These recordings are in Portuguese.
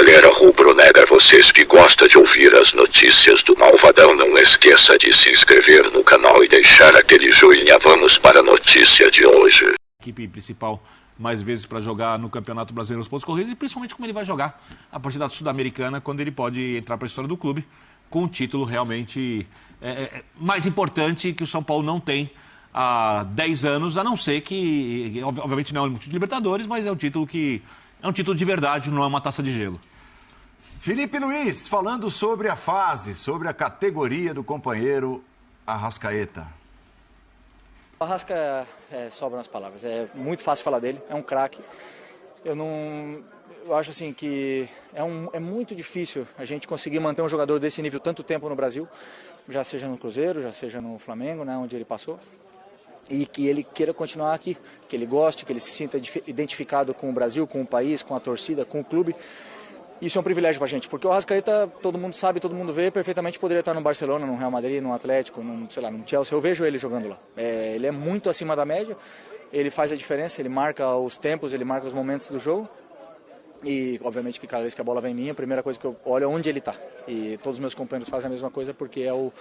galera rubro-negra, vocês que gostam de ouvir as notícias do Malvadão, não esqueça de se inscrever no canal e deixar aquele joinha. Vamos para a notícia de hoje. Equipe principal mais vezes para jogar no Campeonato Brasileiro dos pontos corridos e principalmente como ele vai jogar a partida sul-americana, quando ele pode entrar para a história do clube com um título realmente mais importante que o São Paulo não tem há 10 anos, a não ser que, obviamente não é um título de Libertadores, mas é um título que é um título de verdade, não é uma taça de gelo. Felipe Luiz, falando sobre a fase, sobre a categoria do companheiro Arrascaeta. O Arrasca sobram as palavras, é muito fácil falar dele, é um craque. Eu acho assim que é muito difícil a gente conseguir manter um jogador desse nível tanto tempo no Brasil, já seja no Cruzeiro, já seja no Flamengo, né, onde ele passou. E que ele queira continuar aqui, que ele goste, que ele se sinta identificado com o Brasil, com o país, com a torcida, com o clube. Isso é um privilégio pra gente, porque o Arrascaeta, todo mundo sabe, todo mundo vê, perfeitamente poderia estar no Barcelona, no Real Madrid, no Atlético, no Chelsea. Eu vejo ele jogando lá. Ele é muito acima da média, ele faz a diferença, ele marca os tempos, ele marca os momentos do jogo. E, obviamente, que cada vez que a bola vem em mim, a primeira coisa que eu olho é onde ele está. E todos os meus companheiros fazem a mesma coisa, porque é o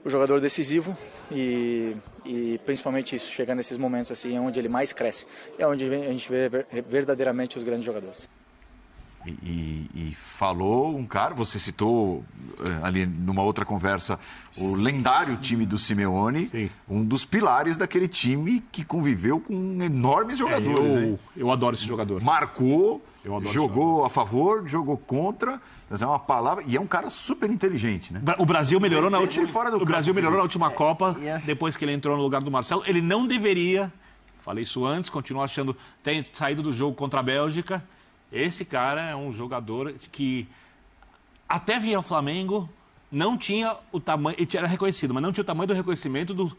jogador decisivo e principalmente isso, chegando nesses momentos assim, é onde ele mais cresce. É onde a gente vê verdadeiramente os grandes jogadores. E falou um cara, você citou ali numa outra conversa, o lendário time do Simeone, sim, um dos pilares daquele time que conviveu com enormes jogadores. Eu adoro esse jogador. Marcou, jogou a favor, jogou contra, mas é uma palavra, e é um cara super inteligente, né? O Brasil melhorou na última Copa, depois que ele entrou no lugar do Marcelo. Ele não deveria, falei isso antes, continuo achando, tem saído do jogo contra a Bélgica. Esse cara é um jogador que até vinha ao Flamengo, não tinha o tamanho, ele era reconhecido, mas não tinha o tamanho do reconhecimento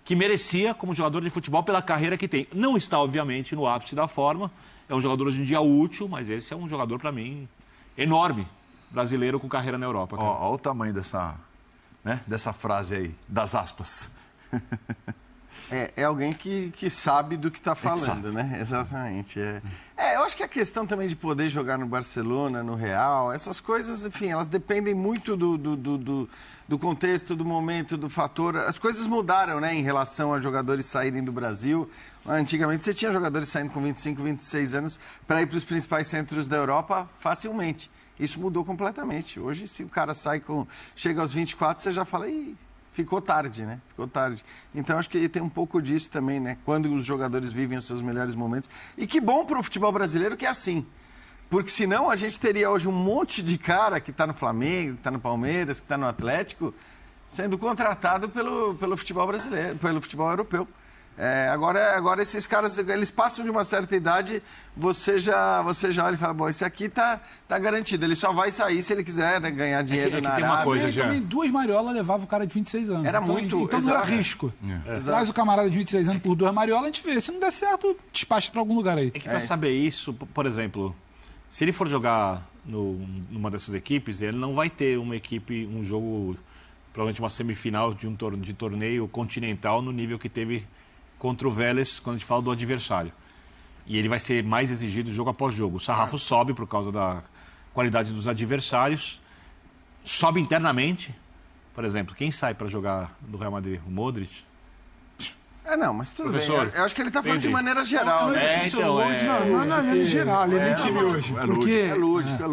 que merecia como jogador de futebol pela carreira que tem. Não está, obviamente, no ápice da forma, é um jogador hoje em dia útil, mas esse é um jogador, para mim, enorme, brasileiro com carreira na Europa. Olha o tamanho dessa frase aí, das aspas. É alguém que sabe do que está falando, né? Exatamente. Eu acho que a questão também de poder jogar no Barcelona, no Real, essas coisas, enfim, elas dependem muito do contexto, do momento, do fator. As coisas mudaram, né, em relação a jogadores saírem do Brasil. Antigamente você tinha jogadores saindo com 25, 26 anos para ir para os principais centros da Europa facilmente. Isso mudou completamente. Hoje, se o cara chega aos 24, você já fala, ficou tarde, né? Ficou tarde. Então, acho que tem um pouco disso também, né? Quando os jogadores vivem os seus melhores momentos. E que bom para o futebol brasileiro que é assim. Porque senão a gente teria hoje um monte de cara que está no Flamengo, que está no Palmeiras, que está no Atlético, sendo contratado pelo futebol brasileiro, pelo futebol europeu. Agora esses caras, eles passam de uma certa idade, você já olha e fala, bom, esse aqui tá garantido, ele só vai sair se ele quiser, né, ganhar dinheiro na Arábia. Uma coisa, também 2 mariolas levavam o cara de 26 anos. Então não era risco. Traz o camarada de 26 anos por 2 mariolas, a gente vê. Se não der certo, despacha para algum lugar aí. É que para saber isso, por exemplo, se ele for jogar numa dessas equipes, ele não vai ter um jogo, provavelmente uma semifinal de torneio continental no nível que teve contra o Vélez, quando a gente fala do adversário. E ele vai ser mais exigido jogo após jogo. O sarrafo sobe por causa da qualidade dos adversários, sobe internamente. Por exemplo, quem sai para jogar do Real Madrid? O Modric? Não, mas tudo Professor, bem. Eu acho que ele está falando de maneira geral. Não é geral, ele nem time hoje. É lúdico.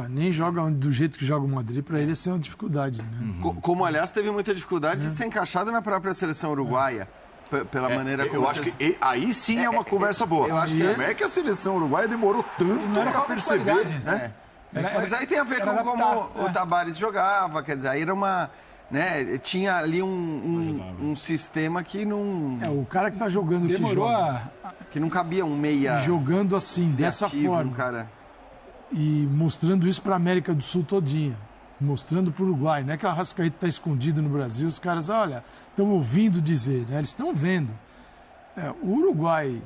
Nem joga do jeito que joga o Madrid, para ele isso é uma dificuldade. Né? Como, aliás, teve muita dificuldade de ser encaixado na própria seleção uruguaia. Pela maneira como eu acho que aí sim é uma conversa boa. Eu acho que como é que a seleção uruguaia demorou tanto para perceber, né? Mas aí tem a ver com como o Tabárez jogava, quer dizer, aí era uma, né, tinha ali um sistema que não... o cara que tá jogando, que não cabia um meia... Jogando assim, dessa forma, cara. E mostrando isso para a América do Sul todinha. Mostrando para o Uruguai, não é que o Arrascaeta está escondido no Brasil, os caras, olha, estão ouvindo dizer, né? Eles estão vendo. O Uruguai,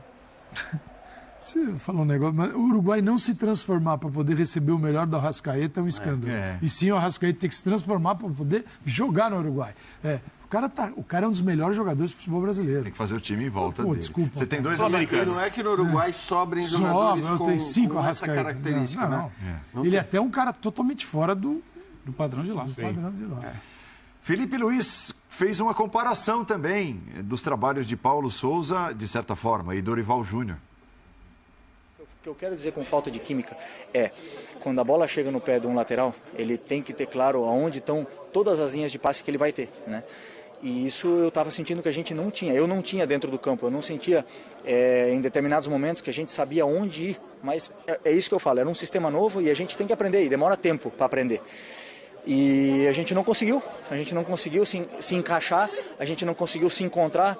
você falou um negócio, mas o Uruguai não se transformar para poder receber o melhor do Arrascaeta é um escândalo. E sim, o Arrascaeta tem que se transformar para poder jogar no Uruguai. O cara é um dos melhores jogadores de futebol brasileiro. Tem que fazer o time em volta dele. Desculpa. Você tem dois americanos. Não é que no Uruguai sobrem jogadores tem 5 com essa característica, não. Ele é até um cara totalmente fora do padrão de lá. Felipe Luiz fez uma comparação também dos trabalhos de Paulo Souza, de certa forma, e Dorival Júnior. O que eu quero dizer com falta de química é, quando a bola chega no pé de um lateral, ele tem que ter claro aonde estão todas as linhas de passe que ele vai ter, né? E isso eu estava sentindo que a gente não tinha. Eu não tinha dentro do campo, eu não sentia em determinados momentos que a gente sabia onde ir. Mas é isso que eu falo, era um sistema novo e a gente tem que aprender, e demora tempo para aprender. E a gente não conseguiu se encaixar, a gente não conseguiu se encontrar.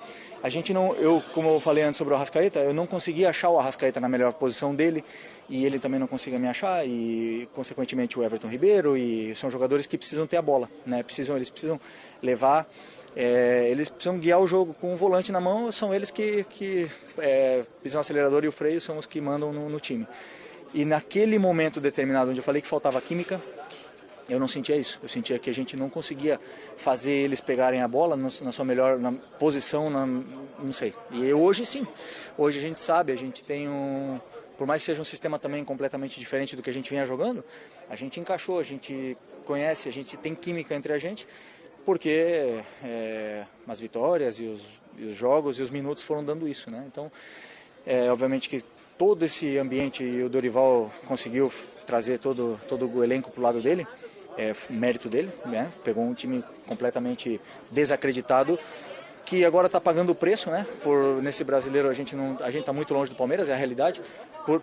Como eu falei antes sobre o Arrascaeta, eu não consegui achar o Arrascaeta na melhor posição dele, e ele também não conseguia me achar, e consequentemente o Everton Ribeiro, e são jogadores que precisam ter a bola, né? Eles precisam levar, eles precisam guiar o jogo com o volante na mão, são eles que pisam o acelerador e o freio, são os que mandam no time. E naquele momento determinado onde eu falei que faltava química, eu não sentia isso. Eu sentia que a gente não conseguia fazer eles pegarem a bola na sua melhor posição, não sei. E hoje sim. Hoje a gente sabe, a gente tem por mais que seja um sistema também completamente diferente do que a gente vinha jogando, a gente encaixou, a gente conhece, a gente tem química entre a gente, porque as vitórias e os jogos e os minutos foram dando isso, né? Então, obviamente que todo esse ambiente, e o Dorival conseguiu trazer todo o elenco para o lado dele, mérito dele, né? Pegou um time completamente desacreditado, que agora está pagando o preço, né? Nesse brasileiro a gente está muito longe do Palmeiras, é a realidade,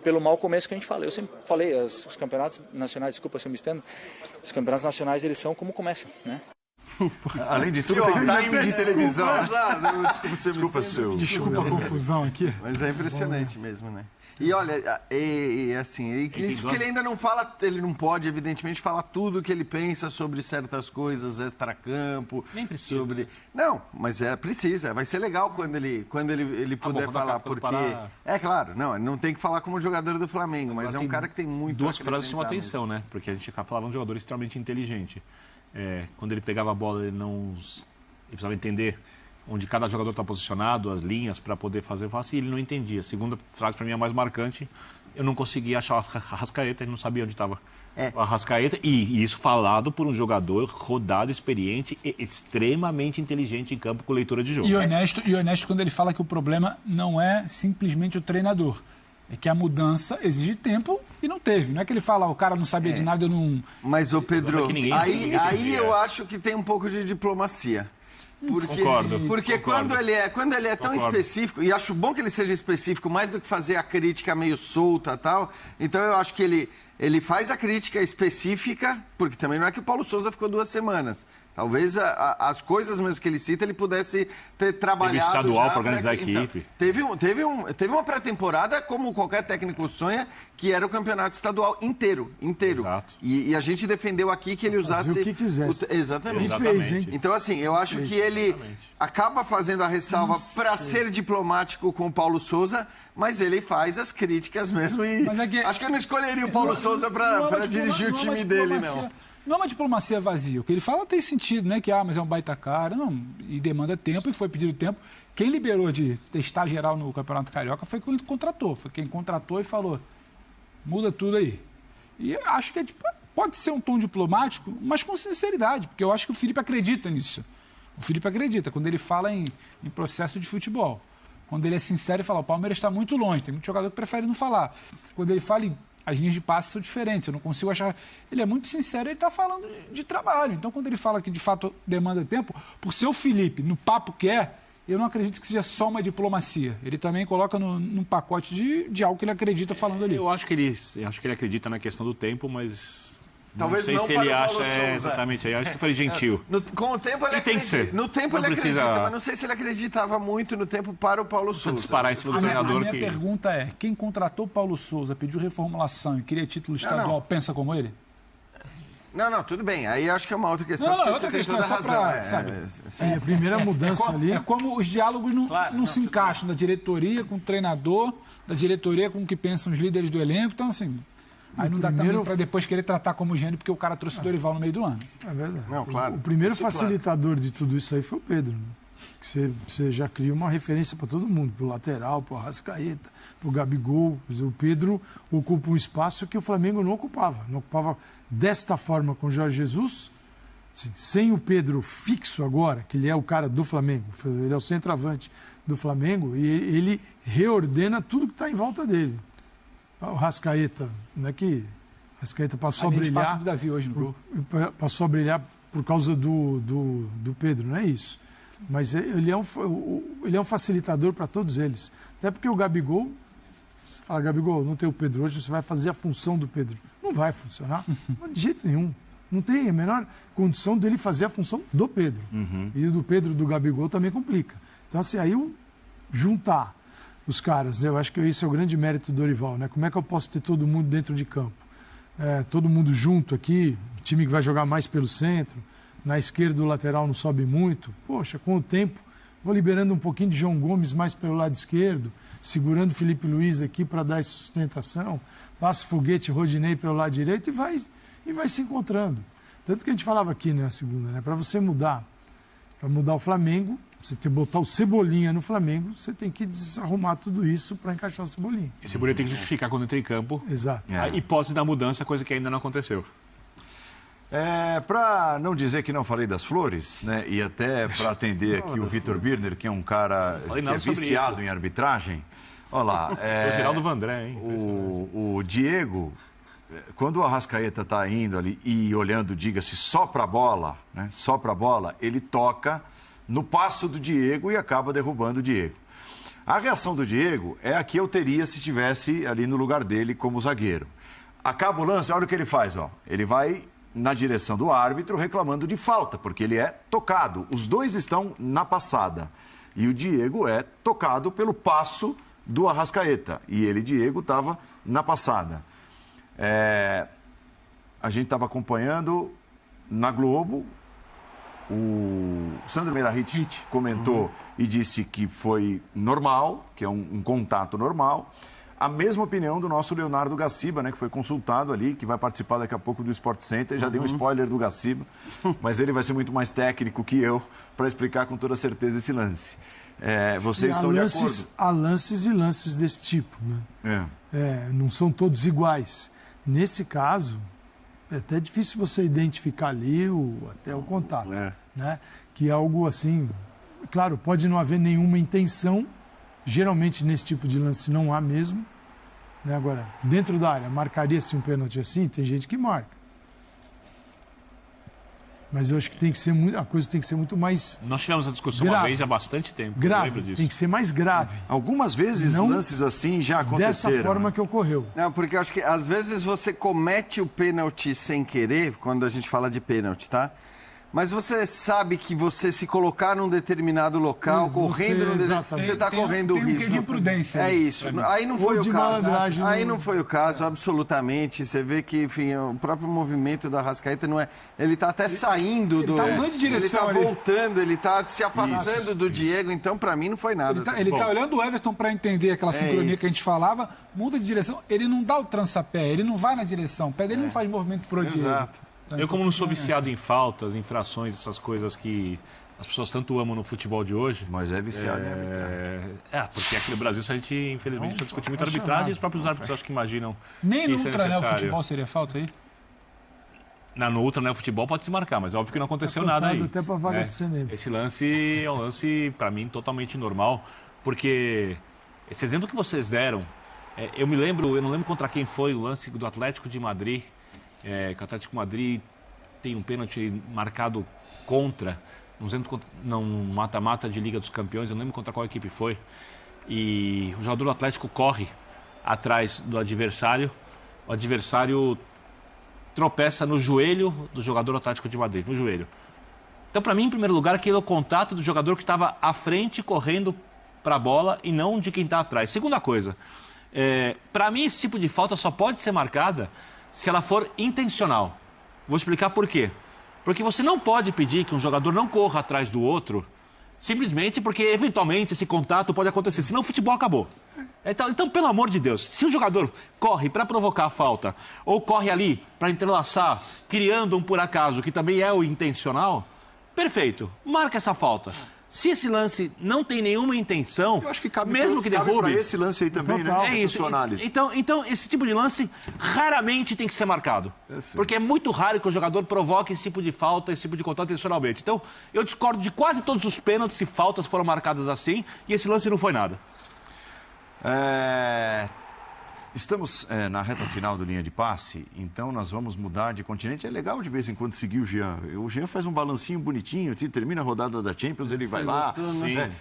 pelo mau começo que a gente fala. Eu sempre falei, os campeonatos nacionais, desculpa se eu me estendo, os campeonatos nacionais eles são como começam, né? Além de tudo, tem time de televisão. Desculpa a confusão aqui. Mas é impressionante mesmo, né? E olha, assim, isso porque ele ainda não fala, ele não pode, evidentemente, falar tudo o que ele pensa sobre certas coisas extracampo. Nem precisa. Sobre... Não, mas precisa. Vai ser legal quando ele puder falar, porque... É claro, ele não tem que falar como jogador do Flamengo, mas é um cara que tem muito duas frases chamam atenção, né? Porque a gente acaba falando de um jogador extremamente inteligente. Quando ele pegava a bola, ele precisava entender onde cada jogador está posicionado, as linhas para poder fazer o e ele não entendia. A segunda frase, para mim, é a mais marcante. Eu não conseguia achar o Arrascaeta, ele não sabia onde estava o Arrascaeta. E isso falado por um jogador rodado, experiente e extremamente inteligente em campo com leitura de jogo. E honesto quando ele fala que o problema não é simplesmente o treinador. É que a mudança exige tempo e não teve. Não é que ele fala, o cara não sabia de nada, eu não... Mas, ô Pedro, aí eu acho que tem um pouco de diplomacia. Concordo. Porque quando ele é tão específico, e acho bom que ele seja específico, mais do que fazer a crítica meio solta e tal, então eu acho que ele faz a crítica específica, porque também não é que o Paulo Souza ficou 2 semanas. Talvez as coisas mesmo que ele cita, ele pudesse ter trabalhado. Teve estadual para organizar a equipe. Então, teve uma pré-temporada, como qualquer técnico sonha, que era o campeonato estadual inteiro. Exato. E a gente defendeu aqui que ele usasse... o que quisesse. Exatamente. E fez, hein? Então, assim, eu acho que ele acaba fazendo a ressalva para ser diplomático com o Paulo Souza, mas ele faz as críticas mesmo. E acho que eu não escolheria o Paulo Souza para dirigir o time dele, não. Não é uma diplomacia vazia. O que ele fala tem sentido, né? Que, mas é um baita cara. Não, e demanda tempo, e foi pedido tempo. Quem liberou de testar geral no Campeonato Carioca foi quem contratou. Foi quem contratou e falou, muda tudo aí. E acho que pode ser um tom diplomático, mas com sinceridade, porque eu acho que o Felipe acredita nisso. O Felipe acredita quando ele fala em processo de futebol. Quando ele é sincero e fala, o Palmeiras está muito longe. Tem muito jogador que prefere não falar. Quando ele fala as linhas de passe são diferentes, eu não consigo achar... Ele é muito sincero, ele está falando de trabalho. Então, quando ele fala que, de fato, demanda tempo, por ser o Felipe, no papo que eu não acredito que seja só uma diplomacia. Ele também coloca num pacote de algo que ele acredita falando ali. Eu acho que ele acredita na questão do tempo, mas... Talvez não sei se ele acha exatamente. Eu acho que foi gentil. Com o tempo ele tem que ser. No tempo ele acredita, mas não sei se ele acreditava muito no tempo para o Paulo Souza. Disparar em cima do treinador. A minha pergunta é, quem contratou o Paulo Souza, pediu reformulação e queria título estadual, pensa como ele? Não, tudo bem. Aí acho que é uma outra questão. Outra questão, toda razão. A primeira mudança ali... É como os diálogos não se encaixam, da diretoria com o treinador, da diretoria com o que pensam os líderes do elenco. Então, assim... Aí não dá também para depois querer tratar como gênio, porque o cara trouxe o Dorival no meio do ano. É verdade. Não, claro. O primeiro facilitador de tudo isso aí foi o Pedro. Né? Que você já cria uma referência para todo mundo, para o lateral, para o Arrascaeta, para o Gabigol. O Pedro ocupa um espaço que o Flamengo não ocupava. Não ocupava desta forma com o Jorge Jesus, assim, sem o Pedro fixo agora, que ele é o cara do Flamengo, ele é o centroavante do Flamengo, e ele reordena tudo que está em volta dele. O Arrascaeta, não é que o Arrascaeta passou a brilhar... do Davi hoje no gol. Passou a brilhar por causa do Pedro, não é isso. Mas ele é um facilitador para todos eles. Até porque o Gabigol, você fala, Gabigol, não tem o Pedro hoje, você vai fazer a função do Pedro. Não vai funcionar, de jeito nenhum. Não tem a menor condição dele fazer a função do Pedro. E o do Pedro, do Gabigol, também complica. Então, assim, aí juntar os caras, né? Eu acho que esse é o grande mérito do Dorival, né? Como é que eu posso ter todo mundo dentro de campo? Todo mundo junto aqui, time que vai jogar mais pelo centro, na esquerda o lateral não sobe muito. Poxa, com o tempo, vou liberando um pouquinho de João Gomes mais pelo lado esquerdo, segurando o Felipe Luiz aqui para dar sustentação, passa Foguete, Rodinei pelo lado direito e vai se encontrando. Tanto que a gente falava aqui na segunda, né? Para você mudar o Flamengo, você botar o Cebolinha no Flamengo, você tem que desarrumar tudo isso para encaixar o Cebolinha. E o Cebolinha tem que justificar quando entra em campo. Exato. A hipótese da mudança, coisa que ainda não aconteceu. Para não dizer que não falei das flores, né? E até para atender aqui o Vitor Birner, que é um cara que é viciado em arbitragem. Olha lá. O Geraldo Vandré, hein? O Diego, quando o Arrascaeta está indo ali e olhando, diga-se, só para a bola, né? Só para a bola, ele toca no passo do Diego e acaba derrubando o Diego. A reação do Diego é a que eu teria se estivesse ali no lugar dele como zagueiro. Acaba o lance, olha o que ele faz, ó. Ele vai na direção do árbitro reclamando de falta, porque ele é tocado. Os dois estão na passada. E o Diego é tocado pelo passo do Arrascaeta. E ele, Diego, estava na passada. A gente estava acompanhando na Globo. O Sandro Meirahit comentou e disse que foi normal, que é um contato normal. A mesma opinião do nosso Leonardo Gaciba, né, que foi consultado ali, que vai participar daqui a pouco do Sport Center. Já dei um spoiler do Gaciba, mas ele vai ser muito mais técnico que eu para explicar com toda certeza esse lance. Vocês estão de acordo? Há lances e lances desse tipo, né? Não são todos iguais. Nesse caso, é até difícil você identificar ali até o contato, né? Que é algo assim... Claro, pode não haver nenhuma intenção. Geralmente, nesse tipo de lance, não há mesmo. Né? Agora, dentro da área, marcaria-se um pênalti assim? Tem gente que marca. Mas eu acho que a coisa tem que ser muito mais Nós tivemos a discussão uma vez há bastante tempo. Grave, eu lembro disso. Tem que ser mais grave. Algumas vezes não lances assim já aconteceram. Dessa forma que ocorreu. Não, porque eu acho que às vezes você comete o pênalti sem querer, quando a gente fala de pênalti, tá? Mas você sabe que você se colocar num determinado local, correndo num você está correndo o risco. Tem um de prudência. É isso. Aí não foi o caso. Aí não não foi o caso, absolutamente. Você vê que, enfim, o próprio movimento da Arrascaeta não é... Ele está até saindo do... Ele está mudando de direção. Ele está voltando, ele está se afastando do Diego. Então, para mim, não foi nada. Ele está olhando o Everton para entender aquela sincronia que a gente falava, muda de direção. Ele não dá o trançapé, ele não vai na direção. O pé dele não faz movimento pro Diego. Exato. Eu, como não sou viciado em faltas, infrações, essas coisas que as pessoas tanto amam no futebol de hoje... Mas é viciado em arbitragem. Porque aqui no Brasil a gente, infelizmente, está discutindo muito arbitragem e os próprios árbitros acho que imaginam nem no isso ultra, o futebol seria falta aí? No ultra, o futebol pode se marcar, mas é óbvio que não aconteceu nada aí. Até pra vaga do cinema. Esse lance é um lance, para mim, totalmente normal, porque esse exemplo que vocês deram, eu não lembro contra quem foi o lance do Atlético de Madrid, que o Atlético de Madrid tem um pênalti marcado contra, não mata-mata de Liga dos Campeões, eu não lembro contra qual equipe foi, e o jogador do Atlético corre atrás do adversário, o adversário tropeça no joelho do jogador do Atlético de Madrid, no joelho. Então, para mim, em primeiro lugar, aquele é o contato do jogador que estava à frente, correndo para a bola, e não de quem está atrás. Segunda coisa, para mim, esse tipo de falta só pode ser marcada se ela for intencional. Vou explicar por quê. Porque você não pode pedir que um jogador não corra atrás do outro Simplesmente porque, eventualmente, esse contato pode acontecer. Senão o futebol acabou. Então, pelo amor de Deus, se o jogador corre para provocar a falta ou corre ali para entrelaçar, criando um por acaso, que também é o intencional, perfeito, marca essa falta. Se esse lance não tem nenhuma intenção, eu acho que cabe mesmo que derrube... esse lance aí também, né? É isso. Então, esse tipo de lance raramente tem que ser marcado. Perfeito. Porque é muito raro que o jogador provoque esse tipo de falta, esse tipo de contato intencionalmente. Então, eu discordo de quase todos os pênaltis e faltas foram marcadas assim, e esse lance não foi nada. Estamos na reta final do Linha de Passe, então nós vamos mudar de continente. É legal de vez em quando seguir o Jean. O Jean faz um balancinho bonitinho, termina a rodada da Champions, ele vai lá,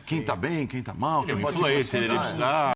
quem tá bem, quem tá mal, quem pode ser